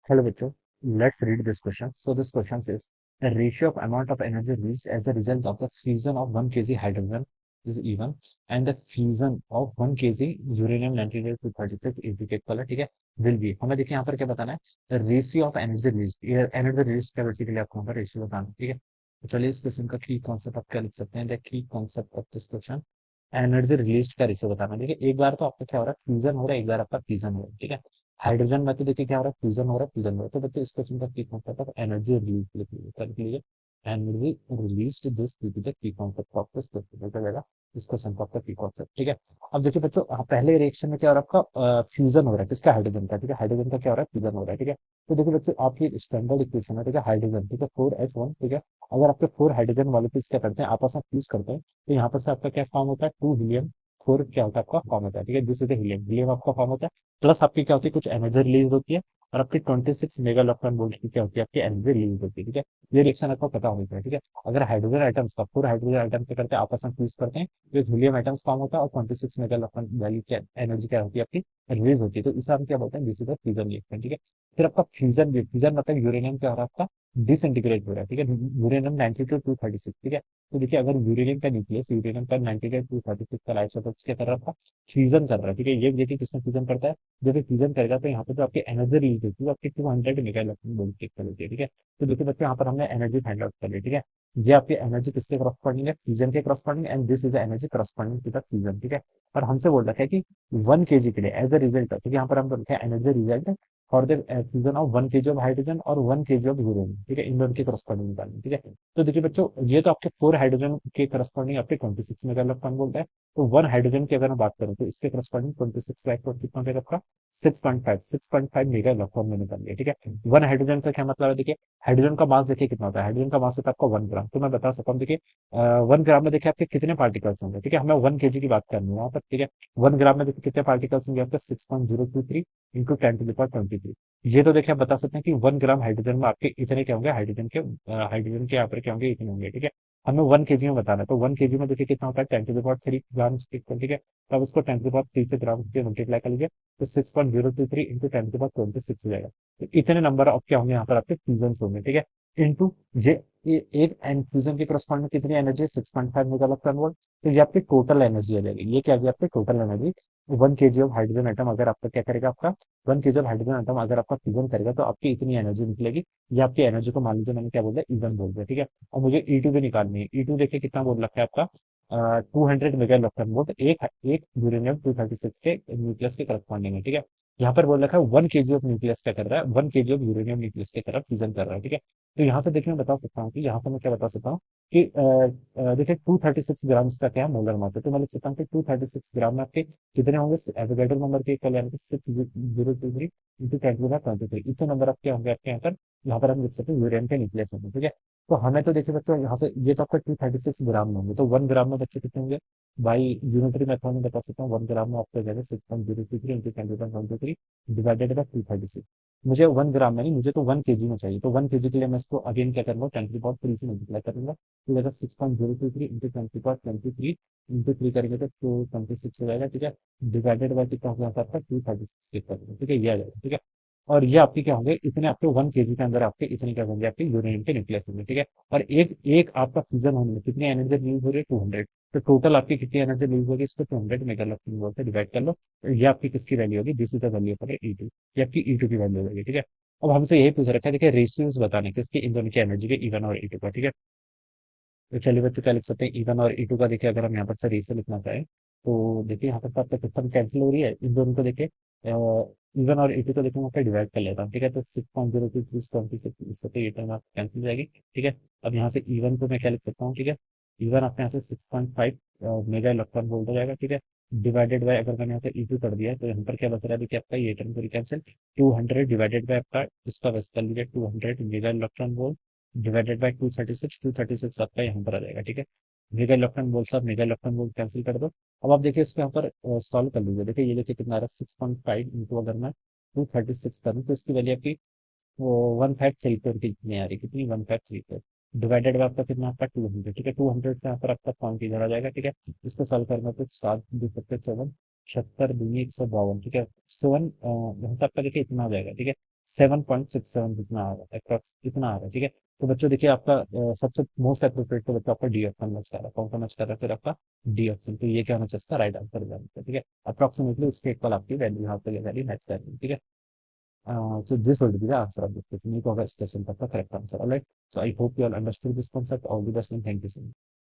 Hello, Vittu. Let's read this question. So this question says the ratio of amount of energy released as a result of the fusion of 1 kg hydrogen is even and the fusion of 1 kg uranium 98-236 is equal है ठीक है will be हमें देखिए यहाँ पर क्या बताना है ratio of energy release energy release क्या बेसिकली आपको यहाँ पर रेशियो बताना है ठीक है तो चलिए इस क्वेश्चन का की कॉन्सेप्ट आप क्या लिख सकते हैं the key concept of this question energy release का रेशियो बताना है देखिए एक बार तो आपका क्या हो रहा है फ्यूजन हो रहा है एक बार आपका फ्यूजन हो रहा है ठीक है हाइड्रोजन में तो देखिए क्या हो रहा है फ्यूजन हो रहा है फ्यूजन हो रहा है तो बच्चे इस क्वेश्चन का की कॉन्सेप्ट ऑफ एनर्जी रिलीज लिख लीजिए energy release this to the key concept of this question हो जाएगा इस क्वेश्चन का आपका की कॉन्सेप्ट ठीक है अब देखिए बच्चों पहले रिएक्शन में क्या हो रहा है आपका फ्यूजन हो रहा है किसका हाइड्रोजन का ठीक है हाइड्रोजन का क्या हो रहा है फ्यूजन हो रहा है ठीक है तो देखिए बच्चों आपकी स्टैंडर्ड इक्वेशन है ठीक है हाइड्रोजन ठीक है 4H1 ठीक है अगर आपके 4 हाइड्रोजन मॉलिक्यूल्स क्या करते हैं आपस में फ्यूज करते हैं तो यहाँ पर से आपका क्या फॉर्म होता है 2 हीलियम 4 क्या होता है आपका फॉर्म होता है ठीक है दिस इज हीलियम हीलियम आपका फॉर्म होता है प्लस आपकी क्या होती है कुछ एनर्जी रिलीज होती है और आपकी 26 मेगा इलेक्ट्रॉन वोल्ट की क्या होती है आपकी एनर्जी रिलीज होती है ठीक है ये रिएक्शन आपको पता होना चाहिए ठीक है अगर हाइड्रोजन आइटम्स का 4 हाइड्रोजन आइटम क्या करते हैं आपस में फ्यूज करते हैं तो एक हीलियम आइटम्स फॉर्म होता है और 26 मेगा इलेक्ट्रॉन वैल्यू क्या एनर्जी क्या होती है आपकी रिलीज होती है तो इसे हम क्या बोलते हैं this is the fusion reaction ठीक है फिर आपका फ्यूजन भी फ्यूजन मतलब यूरेनियम क्या हो रहा है आपका डिसइंटीग्रेट हो रहा है ठीक है यूरेनियम 92-236 ठीक है तो देखिए अगर यूरेनियम का 92-236 का आइसोटोप्स के तरफ का फ्यूजन कर रहा है ठीक है ये देखिए किसमें फ्यूजन करता है जब ये फ्यूजन करेगा तो यहाँ पे जो आपकी एनर्जी रिलीज होती है वो आपकी 200 मेगा इलेक्ट्रॉन वोल्ट की होती है ठीक है तो देखिए बच्चों यहाँ पर हमने एनर्जी फाइंड आउट कर ली ठीक है ये आपकी एनर्जी किसके क्रॉसपॉन्डिंग है फ्यूजन के corresponding and this is the energy corresponding to the fusion ठीक है और हमसे बोल रखा है कि 1 kg के लिए एज अ रिजल्ट ठीक है यहाँ पर हम लिखा है energy result for the fusion of 1 kg of hydrogen और 1 kg ऑफ यूरेनियम ठीक है इन दोनों के क्रॉसपॉन्डिंग निकालनी ठीक है तो देखिए बच्चों ये तो आपके 4 हाइड्रोजन के करस्पॉन्डिंग आपके 26 मेगा इलेक्ट्रॉन वोल्ट है तो 1 हाइड्रोजन की अगर मैं बात करूं तो इसके करस्पॉन्डिंग 26/4 कितना हो जाएगा आपका 6.5 मेगा इलेक्ट्रॉन में निकल गया ठीक है 1 हाइड्रोजन का क्या मतलब है देखिए हाइड्रोजन का मास देखिए कितना होता है हाइड्रोजन का मास होता है आपका 1 ग्राम तो मैं बता सकता हूँ देखिए 1 ग्राम में देखिए आपके कितने पार्टिकल्स होंगे ठीक है हमें 1 kg की बात करनी है यहाँ पर ठीक है 1 ग्राम में देखिए कितने पार्टिकल्स होंगे आपके 6.023 इंटू 10 टू द पावर 23 ये तो देखिए आप बता सकते हैं कि 1 ग्राम हाइड्रोजन में आपके इतने क्या होंगे हाइड्रोजन के यहाँ पर क्या होंगे इतने होंगे ठीक है हमें 1 kg में बताना है तो 1 kg में देखिए कितना होता है 10 टू द पावर 3 ग्राम ठीक है तब उसको 10 टू द पावर 3 से ग्राम से मल्टीप्लाई कर लीजिए तो 6.023 इंटू 10 टू द पावर 26 हो जाएगा तो इतने नंबर ऑफ क्या होंगे यहाँ पर आपके फ्यूजन होंगे ठीक है इंटू एक फ्यूजन के करस्पॉन्डिंग कितनी एनर्जी 6.5 मेगा इलेक्ट्रॉन वोल्ट तो ये आपकी टोटल एनर्जी आ जाएगी ये क्या आ गया आपकी total energy 1 kg of hydrogen atom अगर आपका क्या करेगा आपका 1 kg ऑफ हाइड्रोजन एटम अगर आपका फ्यूजन करेगा तो आपकी इतनी एनर्जी निकलेगी ये आपकी एनर्जी को मान लीजिए मैंने क्या बोल दिया इवन बोल दिया ठीक है और मुझे ई टू भी निकालनी है ई टू देखिए कितना बोल रखा है आपका 200 मेगा इलेक्ट्रॉन वोल्ट एक एक यूरेनियम 236 के न्यूक्लियस के करस्पॉन्डिंग है ठीक है यहाँ पर बोल रखा है 1 kg ऑफ न्यूक्लियस क्या कर रहा है 1 kg ऑफ यूरेनियम न्यूक्लियस की तरफ फ्यूजन कर रहा है ठीक है तो यहाँ से देखिए मैं बता सकता हूँ कि यहाँ पर मैं क्या बता सकता हूँ कि देखिए 236 ग्राम का क्या है मोलर मास है तो मैं लिख सकता हूँ कि 236 ग्राम में आपके कितने होंगे एवोगैड्रो नंबर के इक्वल यानी कि 6023 इंटू 10 टू द पावर 23 इतने नंबर आपके होंगे आपके यहाँ पर हम लिख सकते हैं यूरेनियम के न्यूक्लियस होंगे ठीक है तो हमें तो देखिए बच्चों यहाँ से ये तो आपका 236 ग्राम में होंगे तो 1 ग्राम में बच्चे कितने होंगे बाई यूनिटरी मेथड में बता सकता हूँ 1 ग्राम में आपको जाएगा 6.023 into 10 to the power 23 divided by 236 मुझे 1 ग्राम में नहीं मुझे तो 1 kg में चाहिए तो 1 kg के लिए मैं इसको अगेन क्या करूंगा 10 टू द पावर 3 से मल्टीप्लाई करूंगा तो जाएगा 6.023 into 10 to the power 23 into 3 करेंगे तो 226 हो जाएगा ठीक है डिवाइडेड बाई कितना होगा आपका 236 ठीक है ये आ जाएगा ठीक है और ये आपके क्या होंगे इतने आपके 1 kg के अंदर आपके इतने क्या होंगे आपके यूरेनियम के न्यूक्लियस होंगे ठीक है और एक एक आपका फ्यूजन होने में कितनी एनर्जी रिलीज हो रही है 200 तो टोटल आपकी कितनी एनर्जी रिलीज होगी इसको 200 मेगा इलेक्ट्रॉन वोल्ट से डिवाइड कर लो तो ये आपकी किसकी वैल्यू होगी this is the value for E two ये आपकी ई टू की वैल्यू होगी ठीक है अब हमसे यही पूछ रखा है देखिए रेशियोज बताने किसकी इन दोनों की एनर्जी के ई वन और ई टू का ठीक है तो चलिए बच्चों क्या लिख सकते हैं ई1 और ई2 का देखिए अगर हम यहाँ पर से रेशियो लिखना चाहें तो देखिए यहाँ पर तो आपका सिस्टम कैंसिल हो रही है इन दोनों को देखिए ई1 और ई2 को देखिए मैं आपका डिवाइड कर लेता हूँ ठीक है तो 6.023 इससे तो ये टर्म आप कैंसिल हो जाएगी ठीक है अब यहाँ से ई1 को मैं क्या लिख सकता हूँ ठीक है ई1 आपके यहाँ से 6.5 मेगा इलेक्ट्रॉन वोल्ट हो जाएगा ठीक है डिवाइडेड बाय अगर मैंने यहाँ से ई2 कर दिया है तो यहाँ पर क्या बच रहा है देखिए आपका ये टर्म पूरी कैंसिल 200 डिवाइडेड बाय आपका इसका बस कर लीजिए 200 mega electron volt divided by 236 आपका यहाँ पर आ जाएगा ठीक है मेगा इलेक्ट्रॉन वोल्ट साहब मेगा इलेक्ट्रॉन वोल्ट कैंसिल कर दो अब आप देखिए इसको यहाँ पर सॉल्व कर लीजिए देखिए ये देखिए कितना आ रहा है 6.5 इंटू अगर मैं 236 करूँ तो इसकी वैल्यू आपकी वो 153 कितनी आ रही है कितनी 153 डिवाइडेड बाय आपका कितना आपका 200 ठीक है 200 से यहाँ पर आपका पॉइंट इधर आ जाएगा ठीक है इसको सॉल्व करना तो 7 2 7 7 76 दूनी 152 ठीक है 7 यहाँ से आपका देखिए इतना आ जाएगा ठीक है 7.67 जितना आ रहा है, अप्रॉक्स इतना आ रहा है, ठीक है। तो बच्चों देखिए आपका सबसे मोस्ट अप्रोप्रिएट तो बच्चों आपका डी ऑप्शन मैच कर रहा है, कौन सा मैच कर रहा है फिर आपका डी ऑप्शन, तो ये क्या होना चाहिए इसका राइट आंसर हो जाना चाहिए, ठीक है। अप्रॉक्सीमेटली उसके इक्वल आपकी वैल्यू यहाँ पे वैल्यू मैच कर रही है, ठीक है। So this would be the answer of this question. You got a question, the correct answer. All right. So I hope you all understood this concept. All the best and thank you so much.